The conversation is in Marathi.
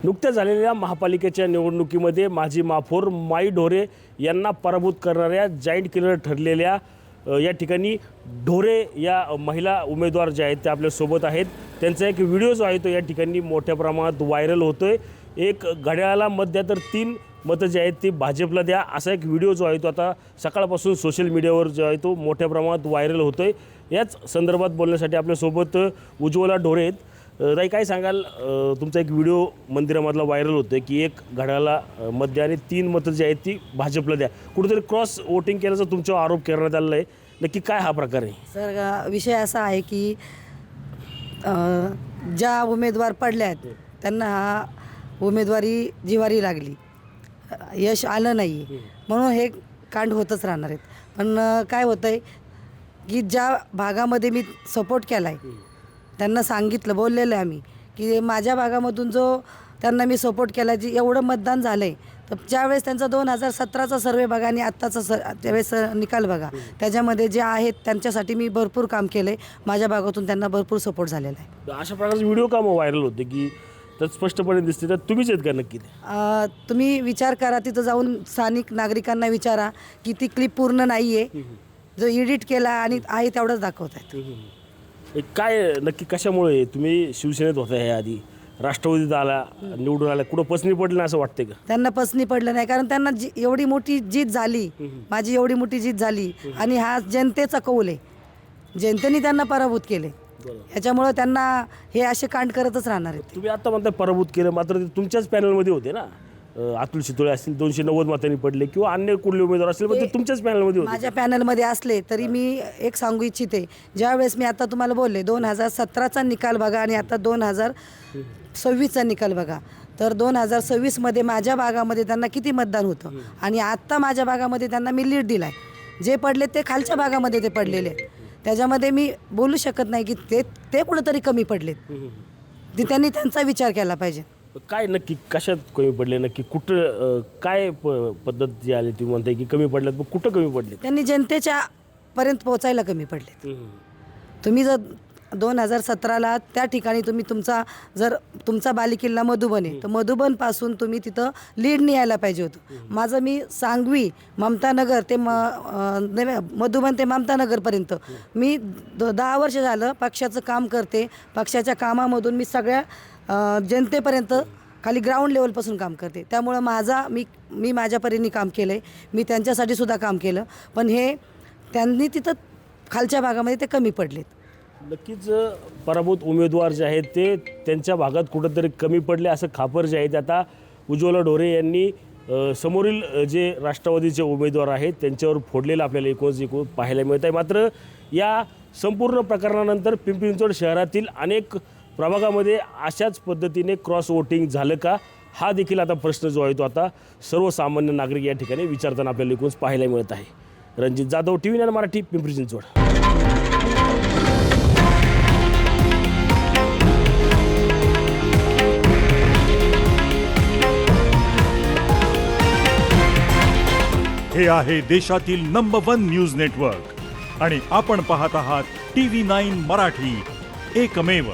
नुकत्याच झालेल्या महापालिकेच्या निवडणुकीमध्ये माजी महापौर माई ढोरे यांना पराभूत करणाऱ्या जाईंट किलर ठरलेल्या या ठिकाणी ढोरे या महिला उमेदवार जे आहेत ते आपल्यासोबत आहेत। त्यांचा एक व्हिडिओ जो आहे तो या ठिकाणी मोठ्या प्रमाणात व्हायरल होतोय। एक घड्याळाला मत द्या तर 3 मतं जे आहेत ती भाजपला द्या असा एक व्हिडिओ जो आहे तो आता सकाळपासून सोशल मीडियावर जो आहे तो मोठ्या प्रमाणात व्हायरल होतोय। याच संदर्भात बोलण्यासाठी आपल्यासोबत उज्ज्वला ढोरे आहेत। ताई काय सांगाल, तुमचा एक व्हिडिओ मंदिरामधला व्हायरल होतोय की एक घड्याळाला मत द्या आणि 3 मतं जी आहेत ती भाजपला द्या, कुठेतरी क्रॉस वोटिंग केल्याचा तुमच्यावर आरोप करण्यात आलेला आहे। नक्की काय हा प्रकार आहे? सर, विषय असा आहे की ज्या उमेदवार पडल्या आहेत त्यांना हा उमेदवारी जिवारी लागली, यश आलं नाही, म्हणून हे कांड होतच राहणार आहेत। पण काय होतं आहे की ज्या भागामध्ये मी सपोर्ट केला आहे त्यांना सांगितलं, बोललेलं आहे आम्ही की माझ्या भागामधून जो त्यांना मी सपोर्ट केला, जी एवढं मतदान झालं आहे, तर ज्यावेळेस त्यांचा 2017चा सर्वे बघा आणि आत्ताचा त्यावेळेस निकाल बघा, त्याच्यामध्ये जे आहेत त्यांच्यासाठी मी भरपूर काम केलं आहे। माझ्या भागातून त्यांना भरपूर सपोर्ट झालेला आहे। अशा प्रकारचे व्हिडिओ का मग व्हायरल होते की तर स्पष्टपणे दिसते तर तुम्हीच आहेत का नक्की? तुम्ही विचार करा, तिथं जाऊन स्थानिक नागरिकांना विचारा की ती क्लिप पूर्ण नाही आहे, जो एडिट केला आणि आहे तेवढंच दाखवत आहेत। काय नक्की कशामुळे तुम्ही शिवसेनेत होता ह्या आधी, राष्ट्रवादीत आला, निवडून आला, कुठं पसनी पडलं नाही असं वाटतं का? त्यांना पसनी पडलं नाही, कारण त्यांना एवढी मोठी जीत झाली, माझी एवढी मोठी जीत झाली आणि हा जनतेचा कौल आहे, जनतेने त्यांना पराभूत केले, याच्यामुळं त्यांना हे असे कांड करतच राहणार आहेत। तुम्ही आता म्हणता पराभूत केलं, मात्र ते तुमच्याच पॅनलमध्ये होते ना, अतुल शितोळे असतील 290 मतांनी पडले किंवा अन्य कुठले उमेदवार असतील पण ते तुमच्याच पॅनलमध्ये होते। माझ्या पॅनलमध्ये असले तरी मी एक सांगू इच्छिते, ज्यावेळेस मी आता तुम्हाला बोलले 2017चा निकाल बघा आणि आता 2026चा निकाल बघा, तर 2026मध्ये माझ्या भागामध्ये त्यांना किती मतदान होतं आणि आत्ता माझ्या भागामध्ये त्यांना मी लीड दिला आहे। जे पडले ते खालच्या भागामध्ये ते पडलेले, त्याच्यामध्ये मी बोलू शकत नाही की ते कुठंतरी कमी पडलेत, ते त्यांनी त्यांचा विचार केला पाहिजे। काय नक्की कशात कमी पडले, नक्की कुठं काय पद्धत जी आली ती म्हणते की कमी पडल्यात, पण कुठं कमी पडले? त्यांनी जनतेच्या पर्यंत पोहोचायला कमी पडलेत। तुम्ही जर 2017ला त्या ठिकाणी तुम्ही तुमचा बालेकिल्ला मधुबन आहे, तर मधुबनपासून तुम्ही तिथं लीड यायला पाहिजे होतं। माझं मी सांगवी ममतानगर ते मधुबन ते ममतानगरपर्यंत मी 10 वर्ष झालं पक्षाचं काम करते। पक्षाच्या कामामधून मी सगळ्या जनतेपर्यंत खाली ग्राउंड लेवलपासून काम करते, त्यामुळं मी माझ्या परीने काम केलं आहे, मी त्यांच्यासाठी सुद्धा काम केलं, पण हे त्यांनी तिथं खालच्या भागामध्ये ते कमी पडलेत। नक्कीच पराभूत उमेदवार जे आहेत ते त्यांच्या भागात कुठंतरी कमी पडले असं खापर जे आहे ते आता उज्ज्वला ढोरे यांनी समोरील जे राष्ट्रवादीचे उमेदवार आहेत त्यांच्यावर फोडलेलं आपल्याला एकूण पाहायला मिळत आहे। मात्र या संपूर्ण प्रकरणानंतर पिंपरी चिंचवड शहरातील अनेक प्रभागामध्ये अशाच पद्धतीने क्रॉस वोटिंग झालं का, हा देखील आता प्रश्न जो आहे तो आता सर्वसामान्य नागरिक या ठिकाणी विचारताना आपल्याला एकूणच पाहायला मिळत आहे। रणजित जाधव, TV9 मराठी, पिंपरी चिंचवड। हे आहे देशातील नंबर 1 न्यूज नेटवर्क आणि आपण पाहत आहात TV9 मराठी, एकमेव।